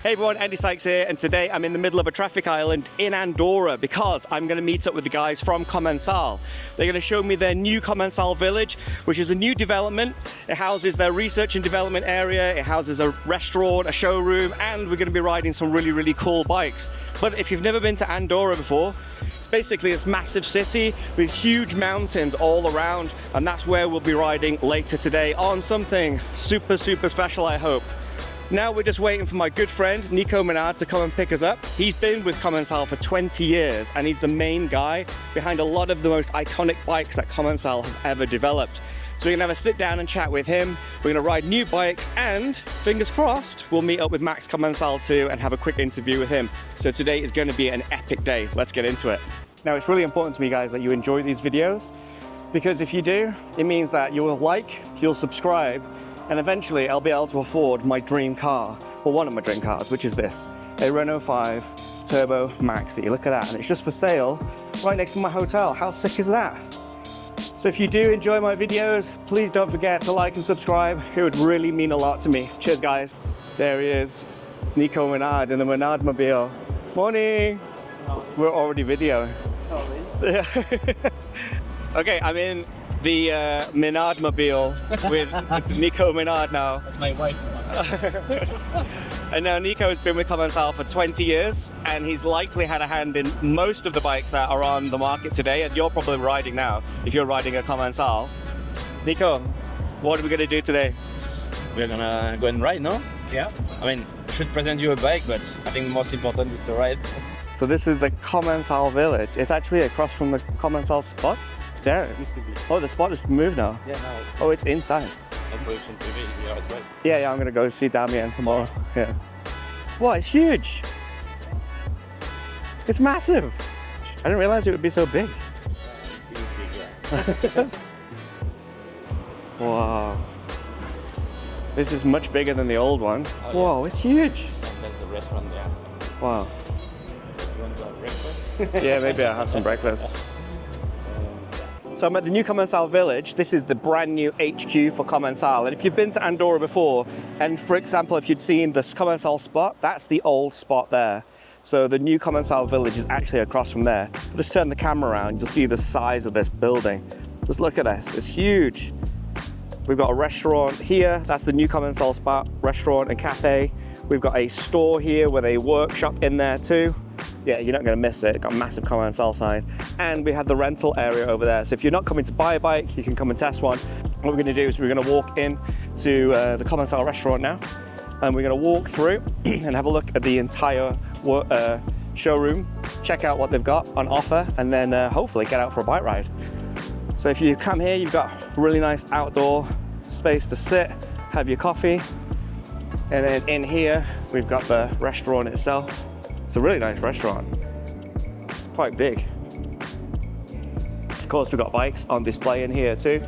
Hey everyone, Andy Sykes here, and today I'm in the middle of a traffic island in Andorra because I'm going to meet up with the guys from Commencal. They're going to show me their new Commencal Village, which is a new development. It houses their research and development area, it houses a restaurant, a showroom, and we're going to be riding some really cool bikes. But if you've never been to Andorra before, it's basically this massive city with huge mountains all around, and that's where we'll be riding later today on something super special, I hope. Now we're just waiting for my good friend Nico Menard to come and pick us up. He's been with Commencal for 20 years and he's the main guy behind a lot of the most iconic bikes that Commencal have ever developed. So we're gonna have a sit down and chat with him. We're gonna ride new bikes and, fingers crossed, we'll meet up with Max Commencal too and have a quick interview with him. So today is gonna be an epic day. Let's get into it. Now it's really important to me, guys, that you enjoy these videos, because if you do, it means that you'll like, you'll subscribe, and eventually I'll be able to afford my dream car, well, one of my dream cars, which is this, a Renault 5 Turbo Maxi. Look at that, and it's just for sale right next to my hotel. How sick is that? So if you do enjoy my videos, please don't forget to like and subscribe. It would really mean a lot to me. Cheers, guys. There he is, Nico Menard in the Menard Mobile. Morning. We're already videoing. Oh, really? Okay, I'm in the Menard Mobile with Nico Menard now. That's my wife. And now Nico's been with Commencal for 20 years and he's likely had a hand in most of the bikes that are on the market today, and you're probably riding now if you're riding a Commencal. Nico, what are we going to do today? We're gonna go and ride, no? Yeah. I mean, I should present you a bike, but I think the most important is to ride. So this is the Commencal Village. It's actually across from the Commencal spot. There. It used to be. Oh, the spot has moved now. Yeah, now it's Oh, it's inside. Operation TV. Yeah, that's right. Yeah, I'm gonna go see Damien tomorrow. Yeah. Wow, it's huge. It's massive. I didn't realize it would be so big. Yeah. Wow. This is much bigger than the old one. Oh, yeah. Whoa, it's huge. And there's the restaurant there. Wow. So you want to have breakfast? Yeah, maybe I'll have some breakfast. So I'm at the new Commencal Village. This is the brand new HQ for Commencal. And if you've been to Andorra before, and for example, if you'd seen this Commencal spot, that's the old spot there. So the new Commencal Village is actually across from there. Just turn the camera around, you'll see the size of this building. Just look at this, it's huge. We've got a restaurant here, that's the new Commencal spot, restaurant and cafe. We've got a store here with a workshop in there too. Yeah, you're not going to miss it. It's got a massive Commencal sign. And we have the rental area over there. So if you're not coming to buy a bike, you can come and test one. What we're going to do is we're going to walk in to the Commencal restaurant now. And we're going to walk through and have a look at the entire showroom, check out what they've got on offer, and then hopefully get out for a bike ride. So if you come here, you've got really nice outdoor space to sit, have your coffee. And then in here, we've got the restaurant itself. It's a really nice restaurant. It's quite big. Of course, we've got bikes on display in here too.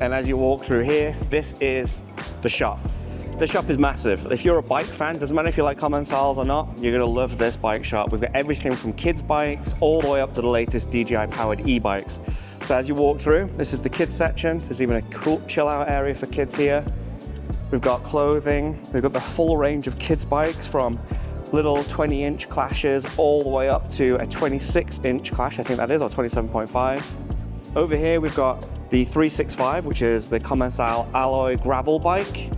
And as you walk through here, this is the shop. The shop is massive. If you're a bike fan, doesn't matter if you like Commencals or not, you're gonna love this bike shop. We've got everything from kids bikes all the way up to the latest DJI powered e-bikes. So as you walk through, this is the kids section. There's even a cool chill out area for kids here. We've got clothing. We've got the full range of kids bikes from little 20-inch clashes all the way up to a 26-inch clash, I think that is, or 27.5. Over here we've got the 365, which is the Commencal alloy gravel bike.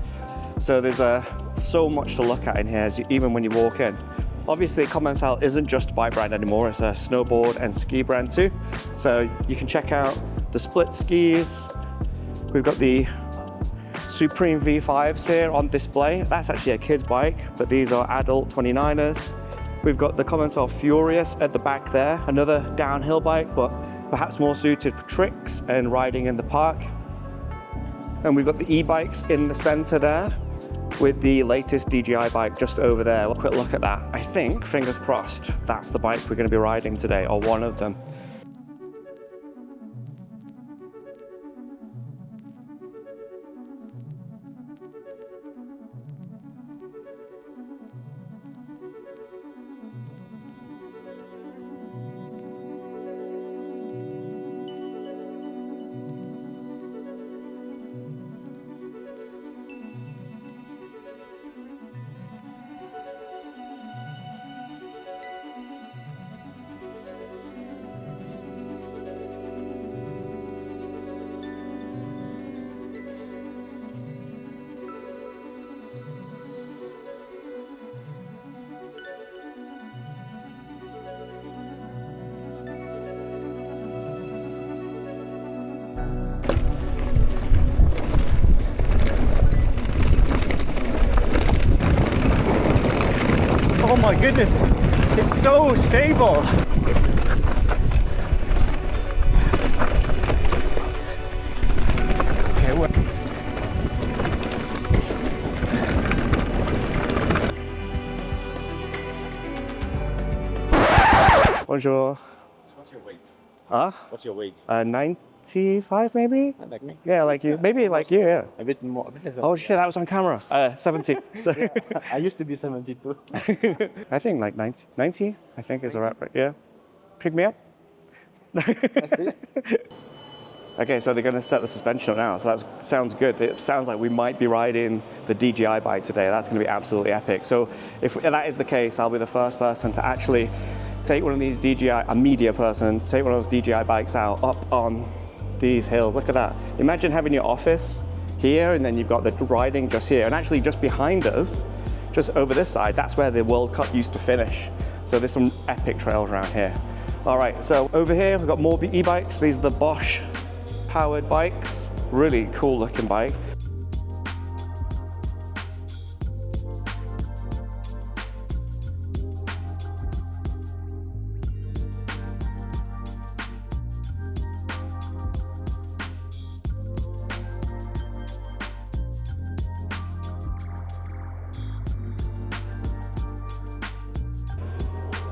So there's so much to look at in here, even when you walk in. Obviously, Commencal isn't just a bike brand anymore, it's a snowboard and ski brand too. So you can check out the split skis. We've got the Supreme V5s here on display. That's actually a kid's bike, but these are adult 29ers. We've got the Commencal Furious at the back there, another downhill bike, but perhaps more suited for tricks and riding in the park. And we've got the e-bikes in the center there with the latest DJI bike just over there. Quick look at that. I think, fingers crossed, that's the bike we're going to be riding today, or one of them. Oh my goodness, it's so stable. Okay, bonjour. What's your weight? Huh? What's your weight? 95 maybe? Like me? Yeah, like you. Maybe like you, yeah. A bit more. A bit less than Oh shit, that was on camera. 70. So I used to be 72. I think like 90. 90, I think is alright, right? Yeah. Pick me up. Okay, so they're going to set the suspension up now, so that sounds good. It sounds like we might be riding the DJI bike today. That's going to be absolutely epic. So if that is the case, I'll be the first person to actually take one of these DJI, a media person, take one of those DJI bikes out up on these hills. Look at that. Imagine having your office here and then you've got the riding just here. And actually just behind us, just over this side, that's where the World Cup used to finish. So there's some epic trails around here. All right, so over here, we've got more e-bikes. These are the Bosch powered bikes. Really cool looking bike.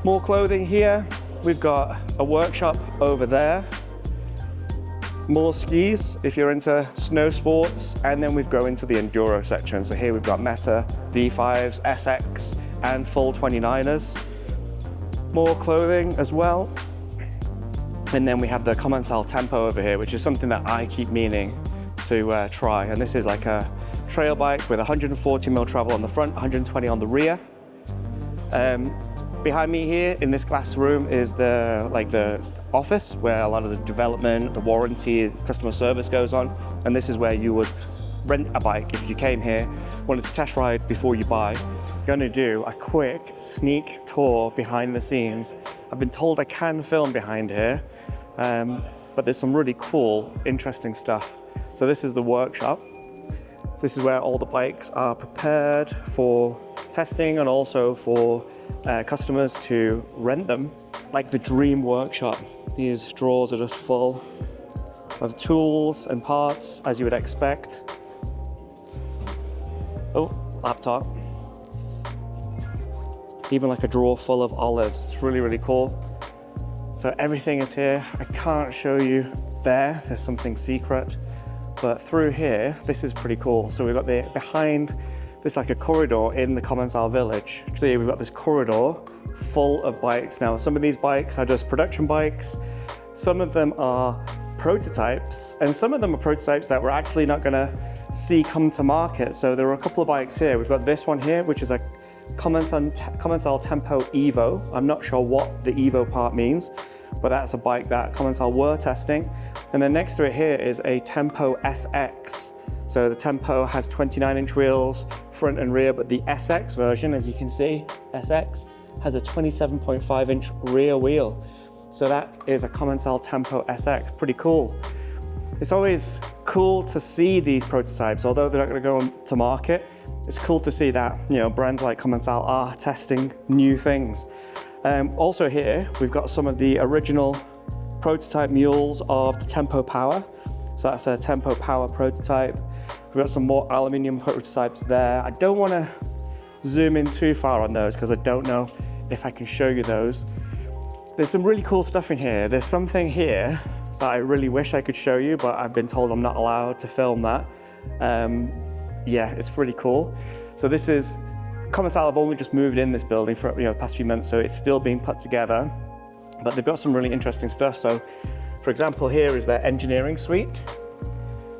More clothing here. We've got a workshop over there. More skis if you're into snow sports, and then we go into the enduro section. So here we've got Meta V5s, SX, and full 29ers. More clothing as well. And then we have the Commencal Tempo over here, which is something that I keep meaning to try. And this is like a trail bike with 140mm travel on the front, 120 on the rear. Behind me here in this glass room is the office where a lot of the development, the warranty, customer service goes on. And this is where you would rent a bike if you came here, wanted to test ride before you buy. Gonna do a quick sneak tour behind the scenes. I've been told I can film behind here, but there's some really cool, interesting stuff. So this is the workshop. This is where all the bikes are prepared for testing and also for customers to rent them. Like the dream workshop. These drawers are just full of tools and parts, as you would expect. Oh, laptop. Even like a drawer full of olives. It's really, really cool. So everything is here. I can't show you there. There's something secret. But through here, this is pretty cool. So we've got the behind, there's like a corridor in the Commencal Village. So we've got this corridor full of bikes. Now, some of these bikes are just production bikes. Some of them are prototypes, and some of them are prototypes that we're actually not gonna see come to market. So there are a couple of bikes here. We've got this one here, which is a Commencal Tempo Evo. I'm not sure what the Evo part means, but that's a bike that Commencal were testing. And then next to it here is a Tempo SX. So the Tempo has 29-inch wheels, front and rear, but the SX version, as you can see, SX, has a 27.5-inch rear wheel. So that is a Commencal Tempo SX, pretty cool. It's always cool to see these prototypes, although they're not gonna go on to market. It's cool to see that, you know, brands like Commencal are testing new things. Also here, we've got some of the original prototype mules of the Tempo Power. So that's a Tempo Power prototype. We've got some more aluminium prototypes there. I don't want to zoom in too far on those because I don't know if I can show you those. There's some really cool stuff in here. There's something here that I really wish I could show you, but I've been told I'm not allowed to film that. Yeah, it's really cool. So this is, Commencal have only just moved in this building for the past few months, so it's still being put together. But they've got some really interesting stuff. So for example, here is their engineering suite.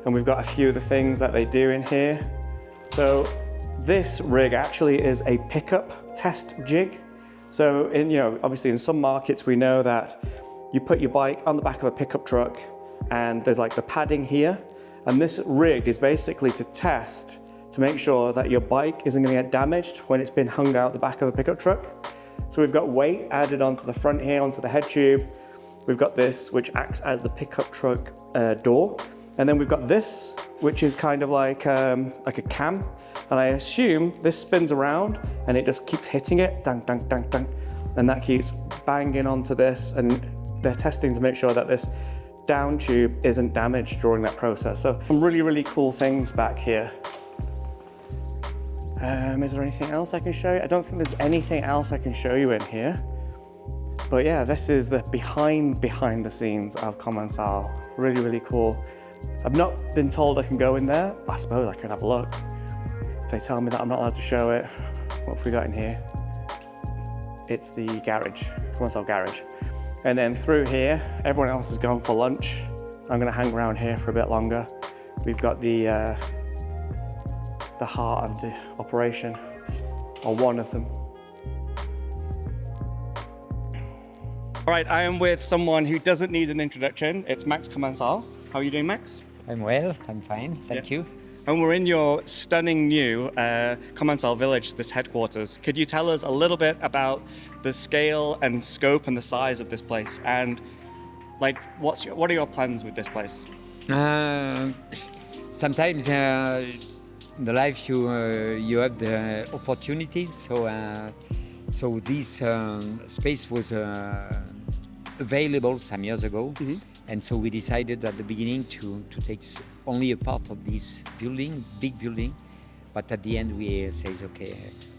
And we've got a few of the things that they do in here. So this rig actually is a pickup test jig. So obviously in some markets, we know that you put your bike on the back of a pickup truck and there's like the padding here. And this rig is basically to test to make sure that your bike isn't gonna get damaged when it's been hung out the back of a pickup truck. So we've got weight added onto the front here, onto the head tube. We've got this, which acts as the pickup truck door. And then we've got this, which is kind of like a cam. And I assume this spins around and it just keeps hitting it, dang, dang, dang, dang. And that keeps banging onto this. And they're testing to make sure that this down tube isn't damaged during that process. So some really, really cool things back here. Is there anything else I can show you? I don't think there's anything else I can show you in here. But yeah, this is the behind the scenes of Commencal. Really, really cool. I've not been told I can go in there. I suppose I could have a look. If they tell me that I'm not allowed to show it, what have we got in here? It's the garage, Commencal garage. And then through here, everyone else has gone for lunch. I'm gonna hang around here for a bit longer. We've got the heart of the operation, or one of them. All right, I am with someone who doesn't need an introduction. It's Max Commencal. How are you doing, Max? I'm well, I'm fine, thank you. And we're in your stunning new Commencal Village, this headquarters. Could you tell us a little bit about the scale and scope and the size of this place? And like, what are your plans with this place? Sometimes in the life you have the opportunities. So this space was available some years ago, and so we decided at the beginning to take only a part of this building, big building, but at the end we says okay,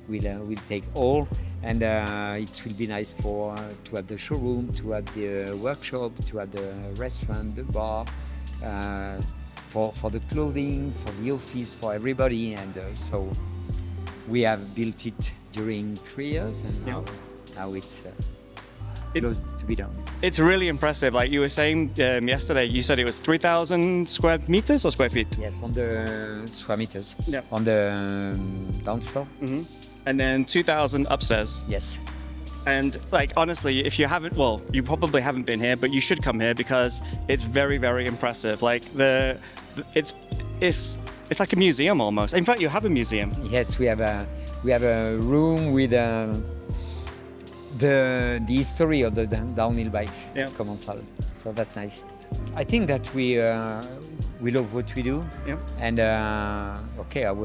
we'll take all, and it will be nice to have the showroom, to have the workshop, to have the restaurant, the bar. For the clothing, for the office, for everybody, and so we have built it during 3 years, and now it's close to be done. It's really impressive. Like you were saying yesterday, you said it was 3,000 square meters or square feet? Yes, on the square meters. Yeah. On the down floor. And then 2,000 upstairs. Yes. And like honestly, if you haven't, well, you probably haven't been here, but you should come here because it's very, very impressive. Like it's like a museum almost. In fact, you have a museum. Yes, we have a room with the history of the downhill bikes. Yeah. Commencal. So that's nice. I think that we love what we do. Yeah. And our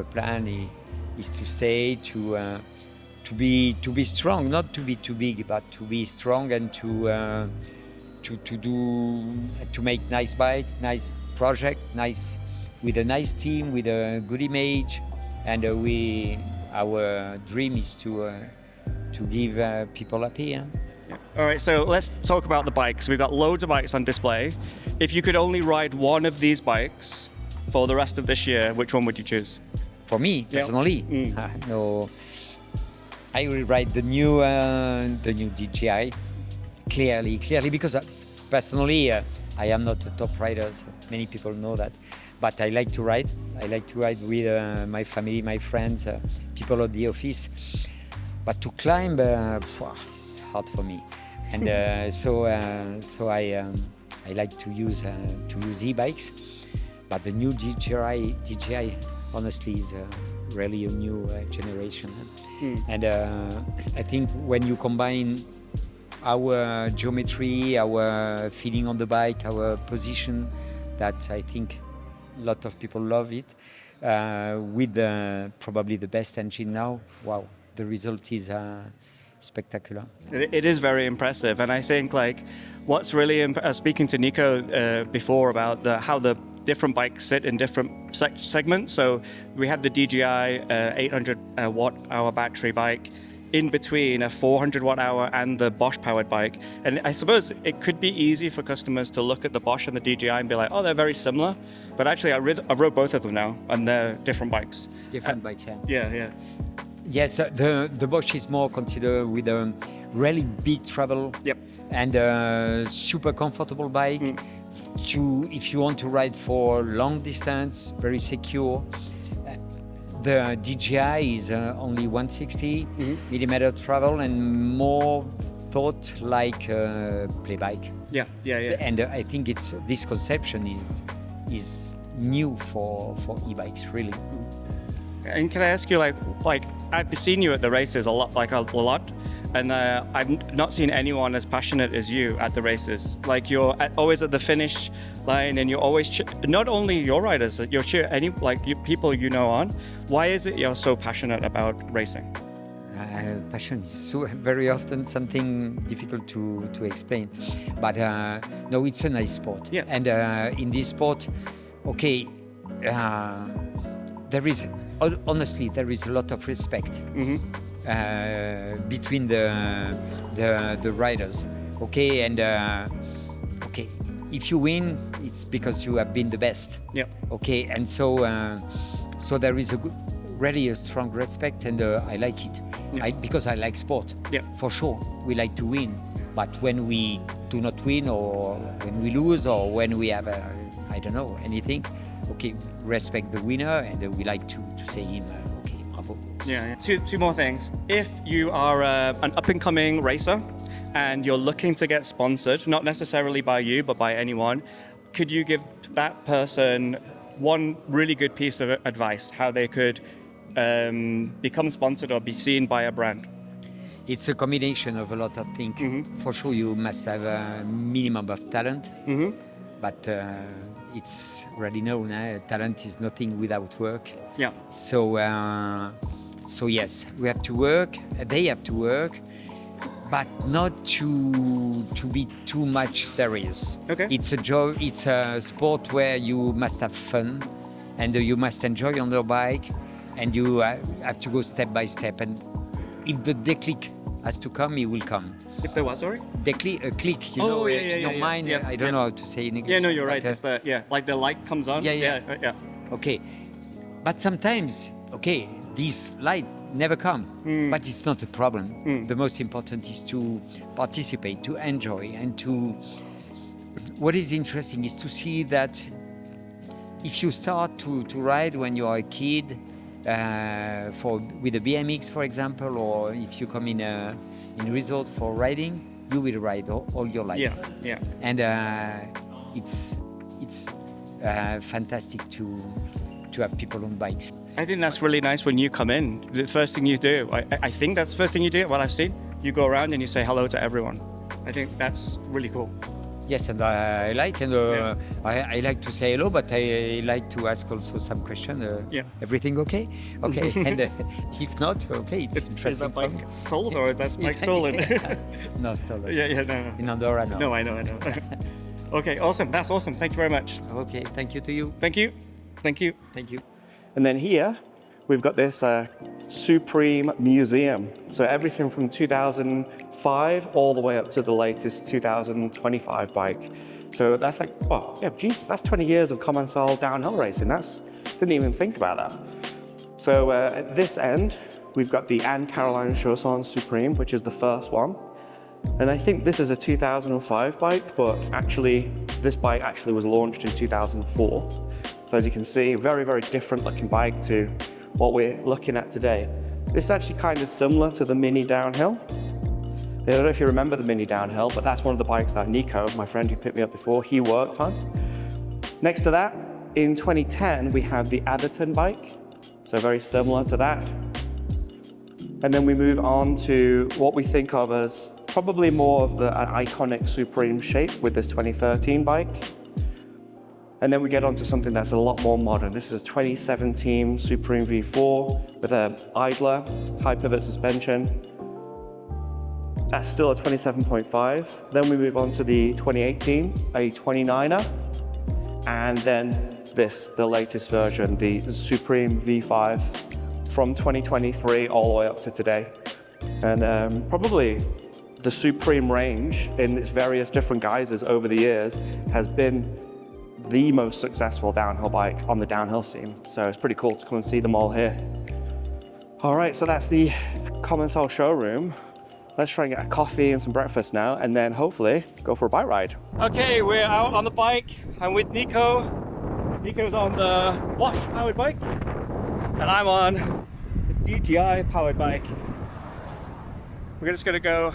plan is to stay to be strong, not to be too big, but to be strong and to make nice bikes, nice project, nice with a nice team, with a good image, and our dream is to give people happy. Yeah? Yeah. All right, so let's talk about the bikes. We've got loads of bikes on display. If you could only ride one of these bikes for the rest of this year, which one would you choose? For me personally, no. I will ride the new DJI, clearly, because personally I am not a top rider, so many people know that, but I like to ride. I like to ride with my family, my friends, people at the office. But to climb, it's hard for me, and so I like to use e-bikes. But the new DJI honestly is really a new generation. And I think when you combine our geometry, our feeling on the bike, our position, that I think a lot of people love it, with probably the best engine now. Wow, the result is spectacular. It is very impressive, and I think like what's really speaking to Nico before about how the different bikes sit in different segments. So we have the DJI 800 watt hour battery bike in between a 400 watt hour and the Bosch powered bike. And I suppose it could be easy for customers to look at the Bosch and the DJI and be like, oh, they're very similar. But actually, I rode both of them now, and they're different bikes. Different bikes, yeah. Yeah. Yes, the Bosch is more considered with a really big travel. Yep. And super comfortable bike. If you want to ride for long distance, very secure. The DJI is only 160 millimeter travel and more thought like a play bike. Yeah. And I think this conception is new for e-bikes, really. And can I ask you, like I've seen you at the races a lot, and I've not seen anyone as passionate as you at the races. Like you're always at the finish line, and you're always not only your riders, you're cheer any people you know on. Why is it you're so passionate about racing? Passion is so very often something difficult to explain, but no, it's a nice sport. Yeah. And in this sport, okay, there is honestly there is a lot of respect between the riders. Okay, and okay, if you win, it's because you have been the best. Yeah. Okay, and so there is really a strong respect, and I like it. Yeah. Because I like sport. Yeah. For sure, we like to win. But when we do not win, or when we lose, or when we have, I don't know, anything, okay, respect the winner, and we like to say him, okay, bravo. Yeah. Two more things. If you are an up-and-coming racer and you're looking to get sponsored, not necessarily by you, but by anyone, could you give that person one really good piece of advice, how they could become sponsored or be seen by a brand? It's a combination of a lot of things. For sure, you must have a minimum of talent, but it's really known. Talent is nothing without work. Yeah. So yes, we have to work. They have to work, but not to be too much serious. Okay. It's a job. It's a sport where you must have fun, and you must enjoy on your bike, and you have to go step by step. And if the declic has to come, it will come. If there was, sorry? Declic, a click, you Oh, know, yeah, in your mind. yeah, I don't know how to say in English. Yeah, no, you're right. but, It's like the light comes on. Yeah. Okay. But sometimes, okay, this light never come, but it's not a problem. The most important is to participate, to enjoy, and to. What is interesting is to see that if you start to ride when you are a kid, with a BMX, for example, or if you come in resort for riding, you will ride all your life. Yeah. And it's fantastic to have people on bikes. I think that's really nice when you come in. The first thing you do, I think that's the first thing you do, what I've seen, you go around and you say hello to everyone. I think that's really cool. Yes, and I like, and I like to say hello, but I like to ask also some questions. Everything okay? Okay, and if not, okay, it's interesting. Is that bike sold or is that bike stolen? No, stolen. Yeah, no. In Andorra, no. No, I know. Okay, awesome. That's awesome. Thank you very much. Okay, thank you to you. Thank you. Thank you. And then here, we've got this Supreme Museum. So everything from 2005 all the way up to the latest 2025 bike. So that's like, Jesus, that's 20 years of Commencal downhill racing. Didn't even think about that. So at this end, we've got the Anne Caroline Chausson Supreme, which is the first one. And I think this is a 2005 bike, but actually, this bike actually was launched in 2004. So as you can see, very, very different looking bike to what we're looking at today. This is actually kind of similar to the Mini Downhill. I don't know if you remember the Mini Downhill, but that's one of the bikes that Nico, my friend who picked me up before, he worked on. Next to that, in 2010, we have the Adderton bike. So very similar to that. And then we move on to what we think of as probably more of an iconic Supreme shape with this 2013 bike. And then we get onto something that's a lot more modern. This is a 2017 Supreme V4 with an idler, high pivot suspension. That's still a 27.5. Then we move on to the 2018, a 29er. And then this, the latest version, the Supreme V5 from 2023 all the way up to today. And probably the Supreme range in its various different guises over the years has been the most successful downhill bike on the downhill scene. So it's pretty cool to come and see them all here. All right, so that's the Commencal showroom. Let's try and get a coffee and some breakfast now, and then hopefully go for a bike ride. Okay, we're out on the bike. I'm with Nico. Nico's on the Bosch powered bike, and I'm on the DJI powered bike. We're just gonna go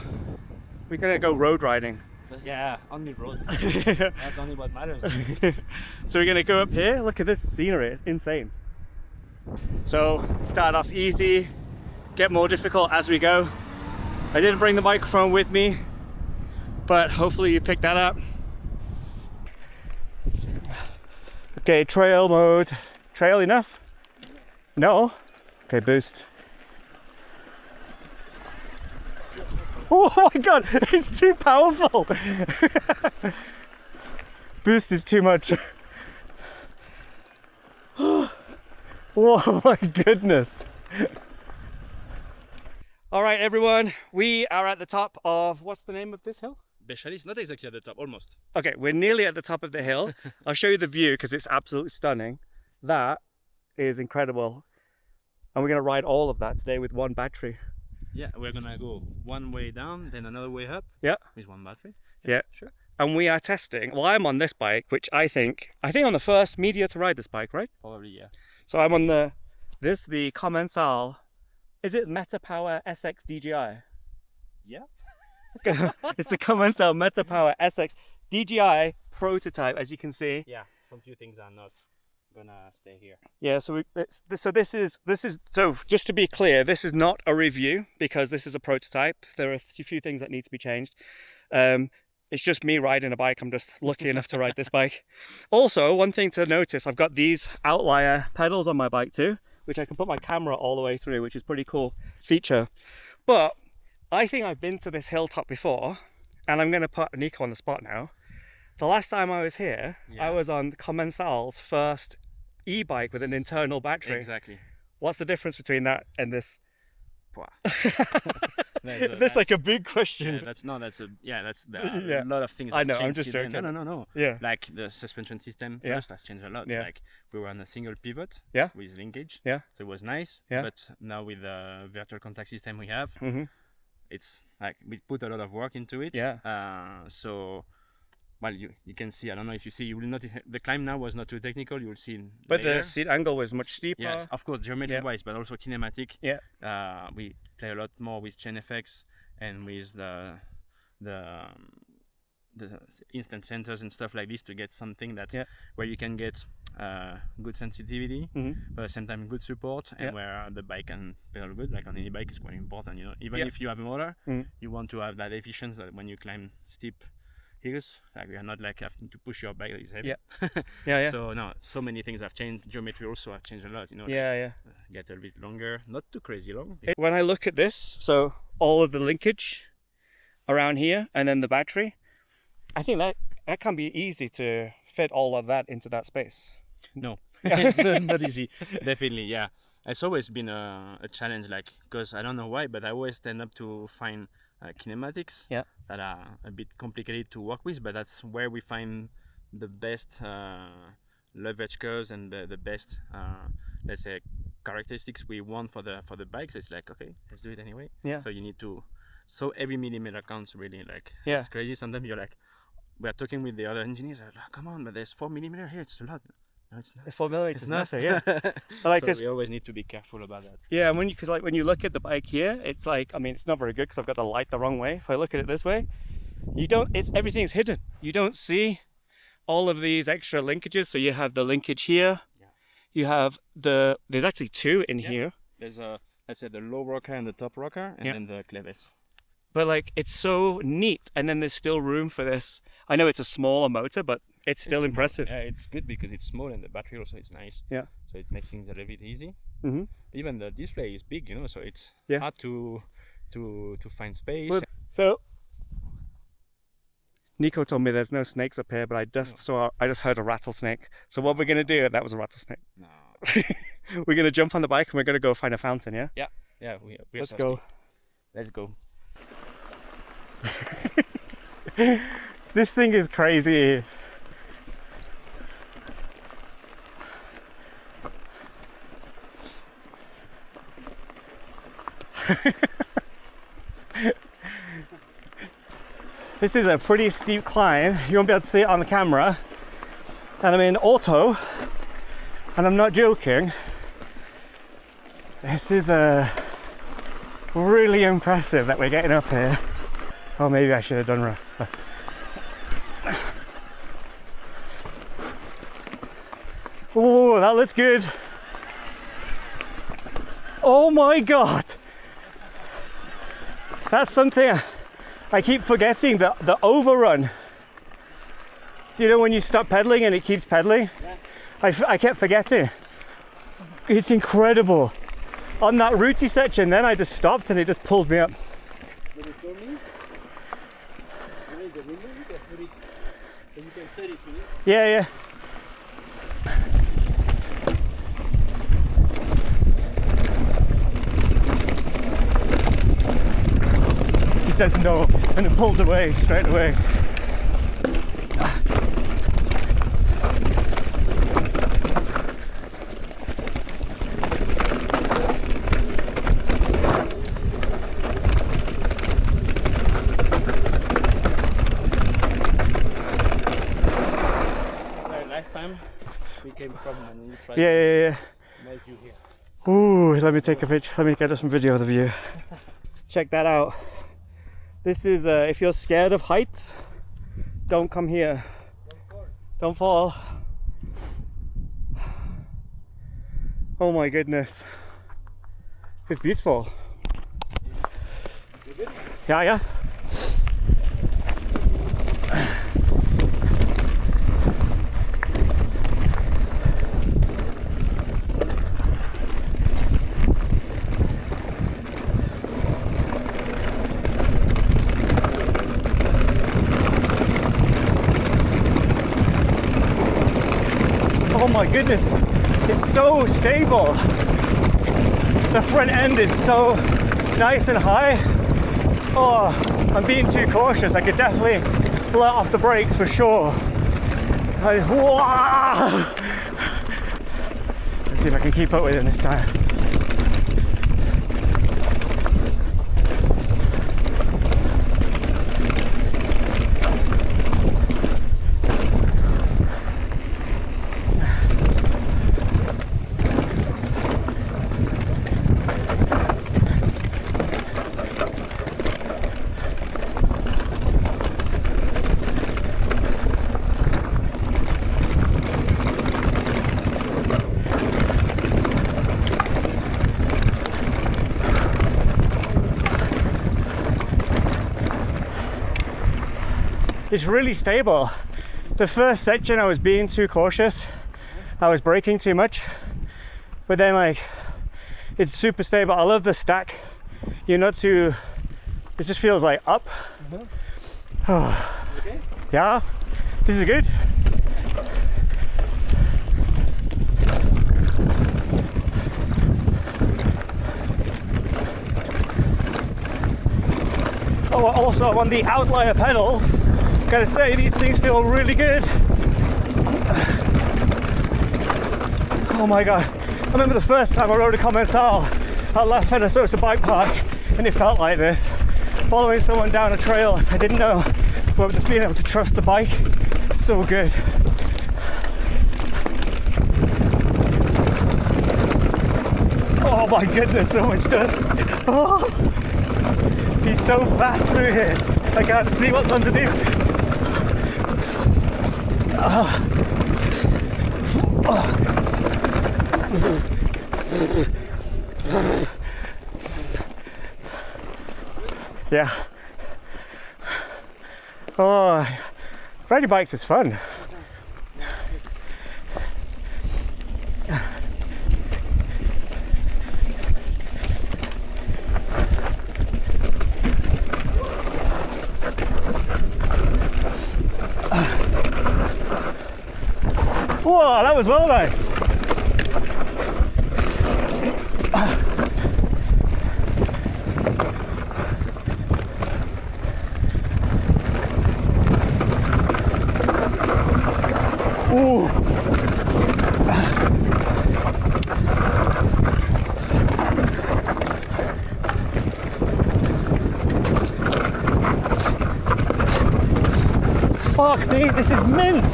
road riding. Yeah, on the road. That's only what matters. So we're gonna go up here. Look at this scenery, it's insane. So start off easy, get more difficult as we go. I didn't bring the microphone with me, but hopefully you picked that up. Okay, trail mode. Trail enough? No? Okay, boost. Oh my god, it's too powerful! Boost is too much. Whoa, my goodness. All right, everyone, we are at the top of, what's the name of this hill? Specialist, not exactly at the top, almost. Okay, we're nearly at the top of the hill. I'll show you the view because it's absolutely stunning. That is incredible. And we're going to ride all of that today with one battery. Yeah, we're gonna go one way down, then another way up. Yeah. With one battery. Yeah. Sure. And we are testing, well, I'm on this bike, which I think I'm the first media to ride this bike, right? Probably, yeah. So I'm on the Commencal, is it Meta Power SX DJI? Yeah. It's the Commencal Meta Power SX DJI prototype, as you can see. Yeah, some few things are not gonna stay here. Yeah, so this is so just to be clear, this is not a review because this is a prototype. There are a few things that need to be changed. It's just me riding a bike. I'm just lucky enough to ride this bike. Also, one thing to notice, I've got these outlier pedals on my bike too, which I can put my camera all the way through, which is a pretty cool feature. But I think I've been to this hilltop before, and I'm going to put Nico on the spot now. The last time I was here, I was on Commencal's first e-bike with an internal battery. Exactly. What's the difference between that and this? That's That's like a big question. That's a Yeah. lot of things. I know, have I'm changed just since then. joking. No. Yeah. Like the suspension system Yeah. first has changed a lot. Yeah. Like we were on a single pivot. Yeah. With linkage. Yeah. So it was nice. Yeah. But now with the virtual contact system we have, Mm-hmm. it's like we put a lot of work into it. Yeah. So. Well, you can see, I don't know if you see, you will notice the climb now was not too technical, you will see But later. the seat angle was much steeper. Yes, of course, geometry-wise, but also kinematic. Yeah. We play a lot more with chain effects and with the instant sensors and stuff like this to get something that where you can get good sensitivity, but at the same time good support, and where the bike can pedal good. Like on any bike, is quite important. You know, even if you have a motor, you want to have that efficiency that when you climb steep hills, like we are not like having to push your bike is heavy. Yeah. So no, so many things have changed. Geometry also have changed a lot. You know. Get a little bit longer, not too crazy long. When I look at this, so all of the linkage around here and then the battery, I think that can be easy to fit all of that into that space. No, it's not easy. Definitely, yeah. It's always been a challenge, like, because I don't know why, but I always tend up to find kinematics that are a bit complicated to work with, but that's where we find the best leverage curves and the best, let's say, characteristics we want for the bike. So it's like, okay, let's do it anyway. So you need to, so every millimeter counts really. Like it's crazy. Sometimes you're like, we're talking with the other engineers, like, oh, come on, but there's 4 millimeter here, it's a lot. No, it's not. 4 millimeters, it's nothing. Yeah. Like, so we always need to be careful about that. Yeah, and when you look at the bike here, it's like, I mean, it's not very good because I've got the light the wrong way. If I look at it this way, everything's hidden. You don't see all of these extra linkages. So you have the linkage here. You have there's actually two in here. There's let's say the low rocker and the top rocker, and then the clevis. But like, it's so neat, and then there's still room for this. I know it's a smaller motor, but it's still impressive. Yeah, it's good because it's small and the battery also is nice. Yeah. So it makes things a little bit easy. Mm-hmm. Even the display is big, you know, so it's hard to find space. But, so Nico told me there's no snakes up here, but I just heard a rattlesnake. So what we're gonna do? That was a rattlesnake. No. We're gonna jump on the bike and we're gonna go find a fountain. Yeah. Yeah. Yeah. We're Let's thirsty. go. Let's go. This thing is crazy. This is a pretty steep climb. You won't be able to see it on the camera. And I'm in auto, and I'm not joking. This is really impressive that we're getting up here. Oh, maybe I should have done oh, that looks good. Oh my God. That's something I keep forgetting, the overrun. Do you know when you stop pedaling and it keeps pedaling? Yeah. I kept forgetting. It's incredible. On that rooty section, then I just stopped and it just pulled me up. When it's turning, you need the window, you can put it, and you can set it, you know? Yeah, yeah. He says no, and it pulled away straight away. Last time we came from and you tried Yeah. to make you here. Ooh, let me take a picture. Let me get us some video of the view. Check that out. This is, if you're scared of heights, don't come here. Don't fall. Oh my goodness. It's beautiful. Yeah. Oh my goodness, it's so stable. The front end is so nice and high. Oh, I'm being too cautious. I could definitely let off the brakes for sure. Wow. Let's see if I can keep up with it this time. It's really stable. The first section I was being too cautious. I was braking too much. But then like, it's super stable. I love the stack. You're not too, it just feels like up. Okay? Yeah, this is good. Oh, also on the outlier pedals, gotta say these things feel really good. Oh my god, I remember the first time I rode a Commencal at La Fenasosa bike park and it felt like this. Following someone down a trail I didn't know, but just being able to trust the bike, so good. Oh my goodness, so much dust. Oh, he's so fast through here, I can't see what's underneath. Yeah. Oh, riding bikes is fun. Whoa, that was well nice. Ooh. Fuck me, this is mint.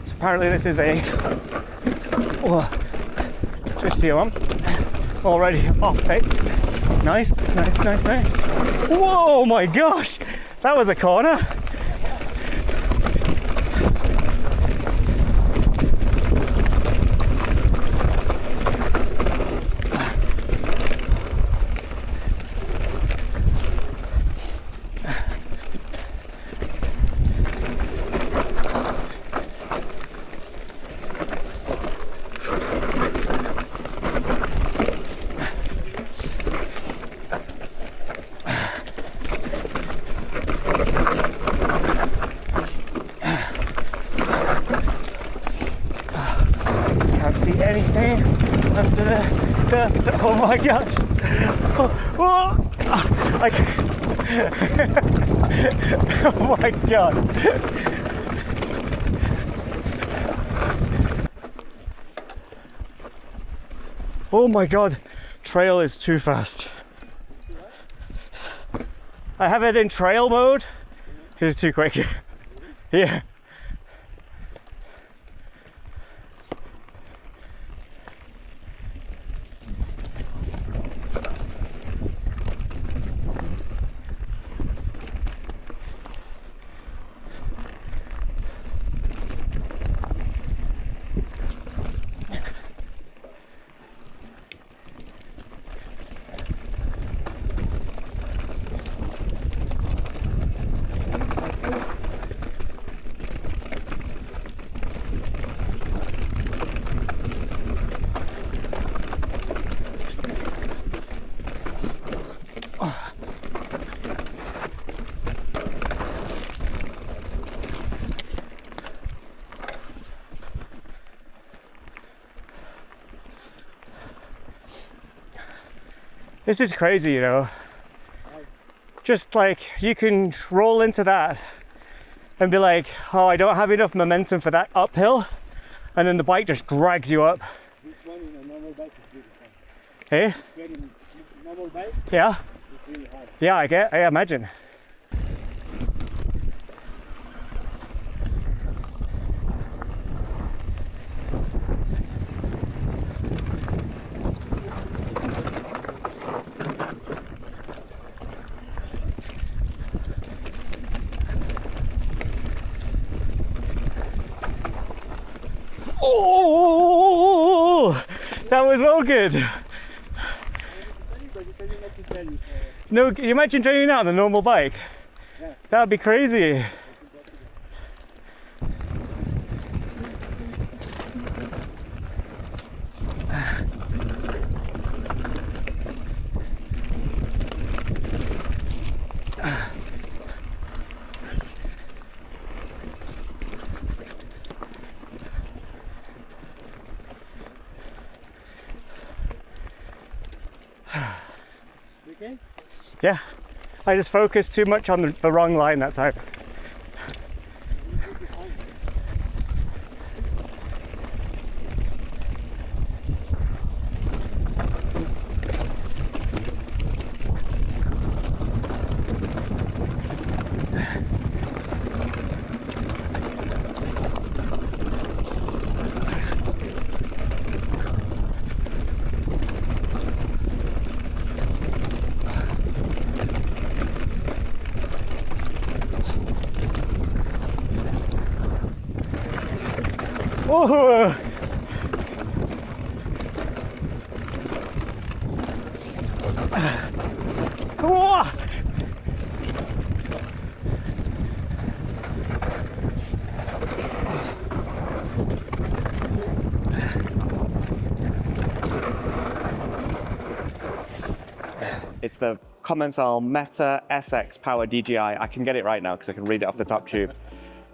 So apparently this is a twisty one. Already off pace. Nice. Whoa, my gosh, that was a corner. under the dust. Oh my gosh. Oh, oh. Oh my god. Oh my god. Trail is too fast. I have it in trail mode. It's too quick. Yeah. This is crazy, you know. Just like you can roll into that and be like, oh, I don't have enough momentum for that uphill, and then the bike just drags you up. This one in a normal bike is really hard. Hey? Getting normal bike Yeah? is really hard. Yeah, I imagine. Oh, that was well good. No, can you imagine training out on a normal bike? Yeah. That would be crazy. Okay? Yeah, I just focused too much on the wrong line that time. Oh. Whoa. It's the Commencal Meta SX Power DJI. I can get it right now because I can read it off the top tube.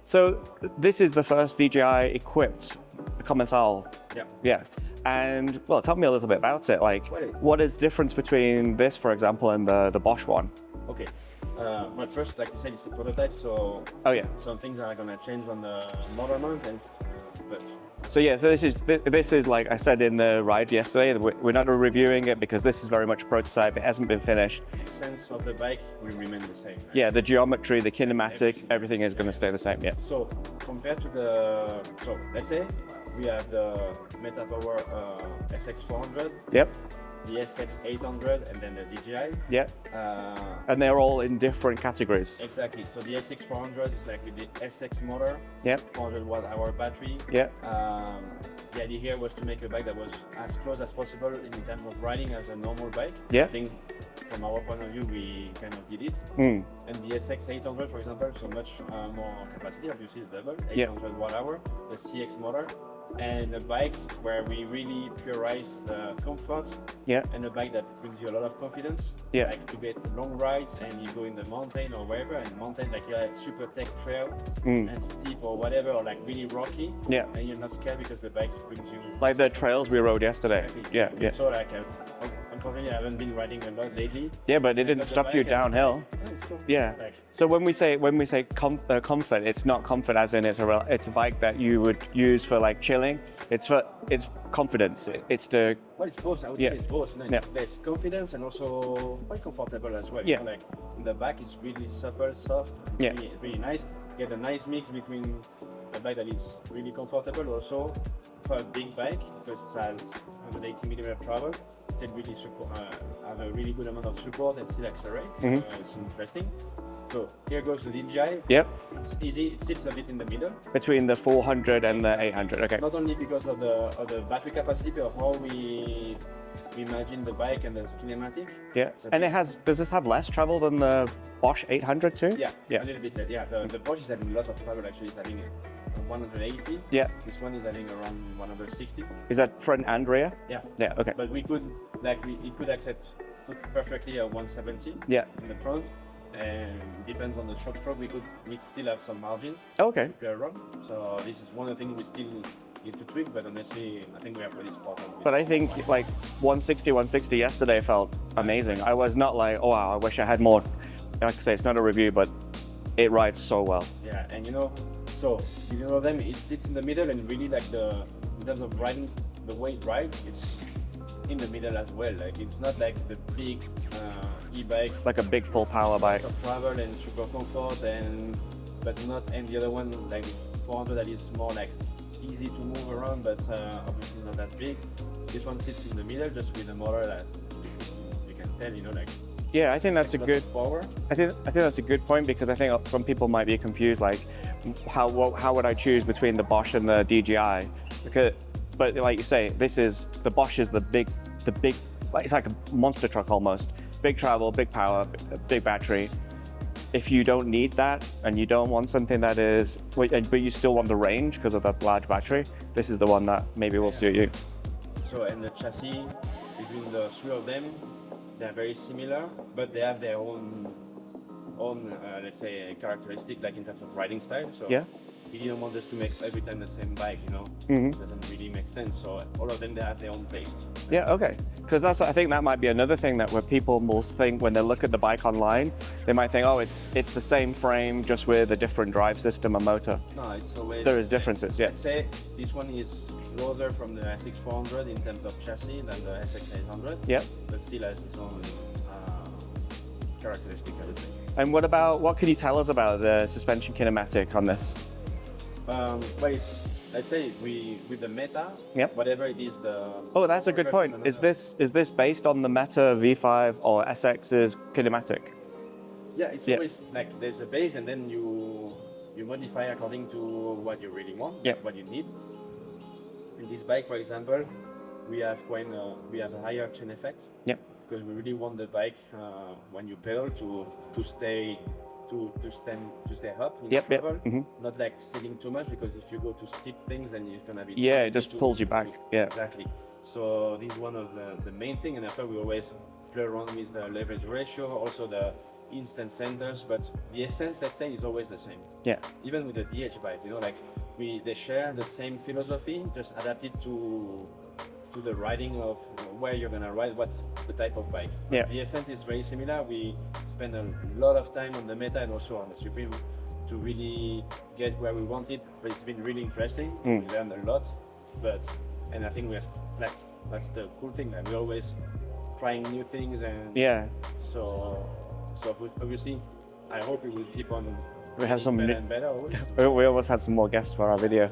So this is the first DJI equipped Commencal. Yeah. Yeah. And well, tell me a little bit about it. Like, what is the difference between this, for example, and the Bosch one? Okay. Well, first, like you said, it's a prototype, so Oh yeah. some things are gonna change on the motor mount, but So yeah, so this is like I said in the ride yesterday. We're not reviewing it because this is very much a prototype. It hasn't been finished. the sense of the bike will remain the same. Right? Yeah, the geometry, the kinematic, everything is going to stay the same. Yeah. So compared to so let's say we have the Meta Power SX 400. Yep. The SX 800 and then the DJI. Yep. And they're all in different categories. Exactly. So the SX 400 is like with the SX motor. Yep. 400 watt-hour battery. Yep. The idea here was to make a bike that was as close as possible in terms of riding as a normal bike. Yeah. I think from our point of view, we kind of did it. Mm. And the SX 800, for example, so much more capacity, obviously the double, 800 Yeah. watt-hour. The CX motor, and a bike where we really prioritize the comfort, and a bike that brings you a lot of confidence, like to get long rides and you go in the mountain or wherever, and mountain like you're at super tech trail and steep or whatever, or like really rocky, and you're not scared because the bike brings you like the trails we rode yesterday. So like unfortunately I haven't been riding a lot lately. Yeah, but it didn't stop you downhill. So when we say comfort, it's not comfort as in it's a bike that you would use for like chilling. It's confidence. It's the it's both. I would say it's both. There's confidence and also quite comfortable as well. You know, like in the back it's really supple, soft. Really nice. You get a nice mix between a bike that is really comfortable also for a big bike because it has 180mm travel. Still really have a really good amount of support and still accelerate. It's interesting. So here goes the DJI. It's easy. It sits a bit in the middle between the 400 and the 800. Okay. Not only because of the battery capacity, but how we imagine the bike and the kinematic. And does this have less travel than the Bosch 800 too? A little bit. The Bosch is having a lot of travel actually. It's having 180. This one is having around 160. Is that front and rear? Yeah. Okay. But we could it could accept perfectly a 170 in the front. And depends on the shock stroke, we still have some margin to play around. So this is one of the things we still need to tweak, but honestly, I think we are pretty spot on. But I think like 160 yesterday felt amazing. I was not like, oh wow, I wish I had more. Like I say, it's not a review, but it rides so well. Yeah, and them, it sits in the middle, and really like in terms of riding, the way it rides, it's in the middle as well. Like it's not like the big e-bike, like a big full power bike. Travel and super comfort, but the other one like 400 that is more like easy to move around, but obviously not as big. This one sits in the middle, just with a motor that you can tell, like. Yeah, I think that's a good power. I think that's a good point because I think some people might be confused, like how would I choose between the Bosch and the DJI? But like you say, the Bosch is the big, like it's like a monster truck almost. Big travel, big power, big battery. If you don't need that and you don't want something that is, but you still want the range because of that large battery, this is the one that maybe will suit you. So, and the chassis, between the three of them, they're very similar, but they have their own let's say, characteristic, like in terms of riding style. So we didn't want us to make every time the same bike, It doesn't really make sense. So all of them, they have their own taste. Yeah, okay. Because I think that might be another thing that where people most think when they look at the bike online, they might think, oh, it's the same frame just with a different drive system and motor. No, it's always there is differences. Let's say this one is closer from the SX400 in terms of chassis than the SX800. But still has its own characteristic, I would say. And what can you tell us about the suspension kinematic on this? Well, it's, let's say with the Meta, whatever it is, Oh, that's a good point. Is this based on the Meta V5 or SX's kinematic? Yeah, it's always like there's a base, and then you modify according to what you really want, what you need. In this bike, for example, we have a higher chain effect. Because we really want the bike when you pedal to stay up in travel, not like sitting too much, because if you go to steep things, then it's gonna be it just pulls you back. Exactly. So this is one of the main thing, and after we always play around with the leverage ratio, also the instant centers, but the essence, let's say, is always the same. Even with the DH bike, like they share the same philosophy, just adapted to the riding of where you're gonna ride, what's the type of bike. The essence is very similar. We spend a lot of time on the Meta and also on the Supreme to really get where we want it, but it's been really interesting. We learned a lot, and I think that's the cool thing, that we're always trying new things, and so obviously I hope we will keep on. We have some better and better. We almost had some more guests for our video.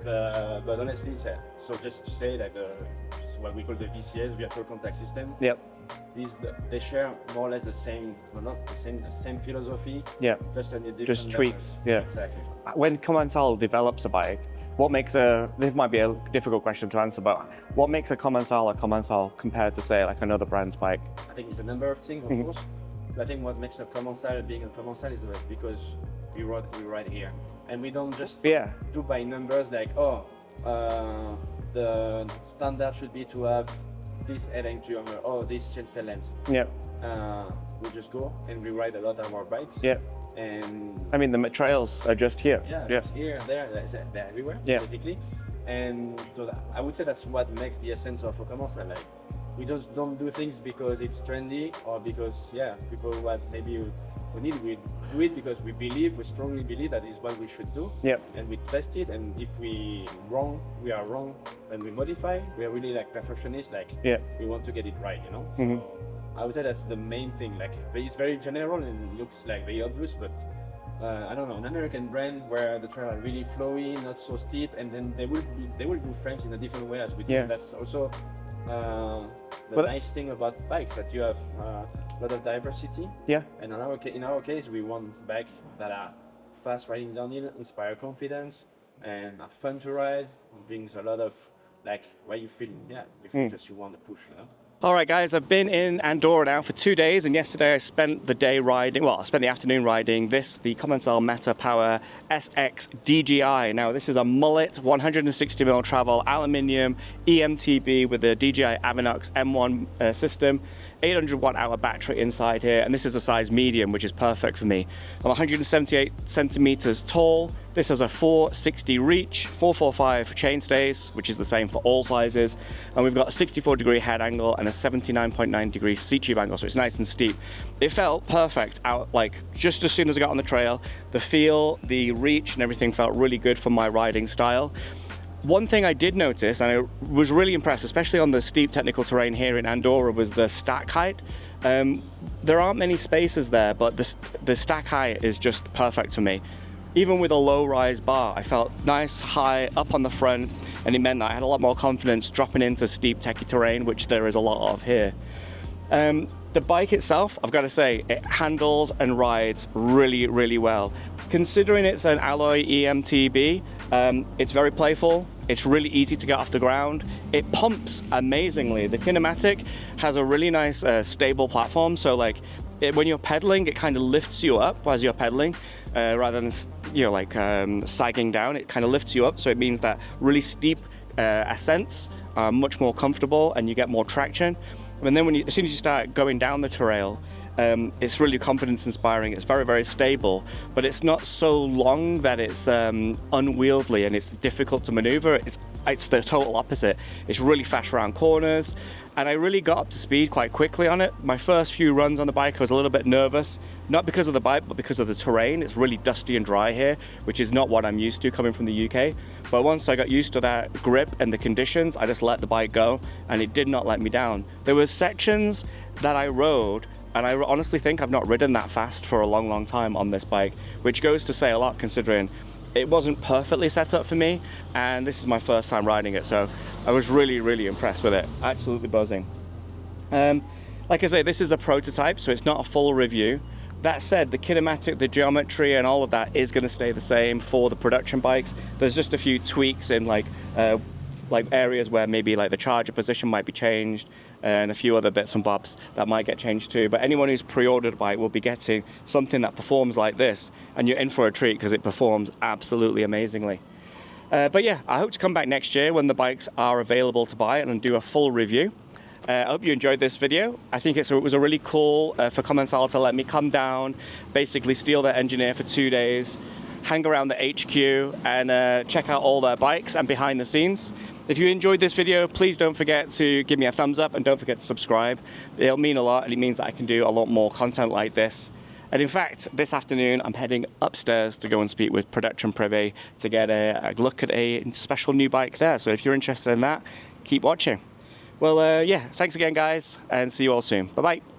But honestly, so just to say that what we call the VCS, virtual contact system. They share more or less the same, well, not the same philosophy. Just tweaks. Exactly. When Commencal develops a bike, this might be a difficult question to answer, but what makes a Commencal compared to, say, like another brand's bike? I think it's a number of things, of course. I think what makes a Commencal being a Commencal is because we ride here, and we don't just do by numbers like, the standard should be to have this heading geometry or this chainstay lens. Yeah. We just go and we ride a lot of our bikes. Yeah. And I mean, the trails are just here. yeah, Yeah. just here and there, they're everywhere, Yeah. basically. And so I would say that's what makes the essence of a commencal. Like, we just don't do things because it's trendy or because people what maybe we need. We do it because we strongly believe that is what we should do. Yeah. And we test it, and if we are wrong, then we modify. We are really like perfectionists. Like, we want to get it right, you know. Mm-hmm. So I would say that's the main thing. Like, it's very general and looks like very obvious, but I don't know, an American brand where the trails are really flowy, not so steep, and then they will do frames in a different way as we do. Yeah. That's also the nice thing about bikes, that you have a lot of diversity. Yeah. And in our case, we want bikes that are fast riding downhill, inspire confidence, and are fun to ride. Brings a lot of like where you feel, just you want to push, you know. All right, guys, I've been in Andorra now for 2 days, and yesterday I spent the day riding, well, I spent the afternoon riding the Commencal Meta Power SX DJI. Now, this is a mullet, 160mm travel, aluminium, eMTB with the DJI Avinox M1 system, 800 watt-hour battery inside here, and this is a size medium, which is perfect for me. I'm 178 centimeters tall. This has a 460 reach, 445 chainstays, which is the same for all sizes, and we've got a 64-degree head angle and a 79.9-degree seat tube angle, so it's nice and steep. It felt perfect out, like, just as soon as I got on the trail. The feel, the reach, and everything felt really good for my riding style. One thing I did notice, and I was really impressed, especially on the steep technical terrain here in Andorra, was the stack height. There aren't many spaces there, but the stack height is just perfect for me. Even with a low rise bar, I felt nice, high, up on the front, and it meant that I had a lot more confidence dropping into steep techie terrain, which there is a lot of here. The bike itself, I've got to say, it handles and rides really, really well. Considering it's an alloy eMTB, it's very playful. It's really easy to get off the ground. It pumps amazingly. The Kinematic has a really nice stable platform, so like when you're pedaling, it kind of lifts you up as you're pedaling, rather than sagging down. It kind of lifts you up, so it means that really steep ascents are much more comfortable and you get more traction. And then as soon as you start going down the trail, it's really confidence inspiring. It's very, very stable, but it's not so long that it's unwieldy and it's difficult to maneuver. It's the total opposite. It's really fast around corners, and I really got up to speed quite quickly on it. My first few runs on the bike, I was a little bit nervous, not because of the bike, but because of the terrain. It's really dusty and dry here, which is not what I'm used to coming from the UK. But once I got used to that grip and the conditions, I just let the bike go, and it did not let me down. There were sections that I rode, and I honestly think I've not ridden that fast for a long, long time on this bike, which goes to say a lot considering it wasn't perfectly set up for me, and this is my first time riding it, so I was really, really impressed with it. Absolutely buzzing. Like I say, this is a prototype, so it's not a full review. That said, the kinematic, the geometry, and all of that is going to stay the same for the production bikes. There's just a few tweaks in like areas where maybe like the charger position might be changed, and a few other bits and bobs that might get changed too. But anyone who's pre-ordered a bike will be getting something that performs like this, and you're in for a treat because it performs absolutely amazingly. But yeah, I hope to come back next year when the bikes are available to buy and do a full review. I hope you enjoyed this video. I think it was a really cool for Commencal to let me come down, basically steal their engineer for 2 days, hang around the HQ, and check out all their bikes and behind the scenes. If you enjoyed this video, please don't forget to give me a thumbs up and don't forget to subscribe. It'll mean a lot, and it means that I can do a lot more content like this. And in fact, this afternoon, I'm heading upstairs to go and speak with Production Privy to get a look at a special new bike there. So if you're interested in that, keep watching. Well, yeah, thanks again, guys, and see you all soon. Bye-bye.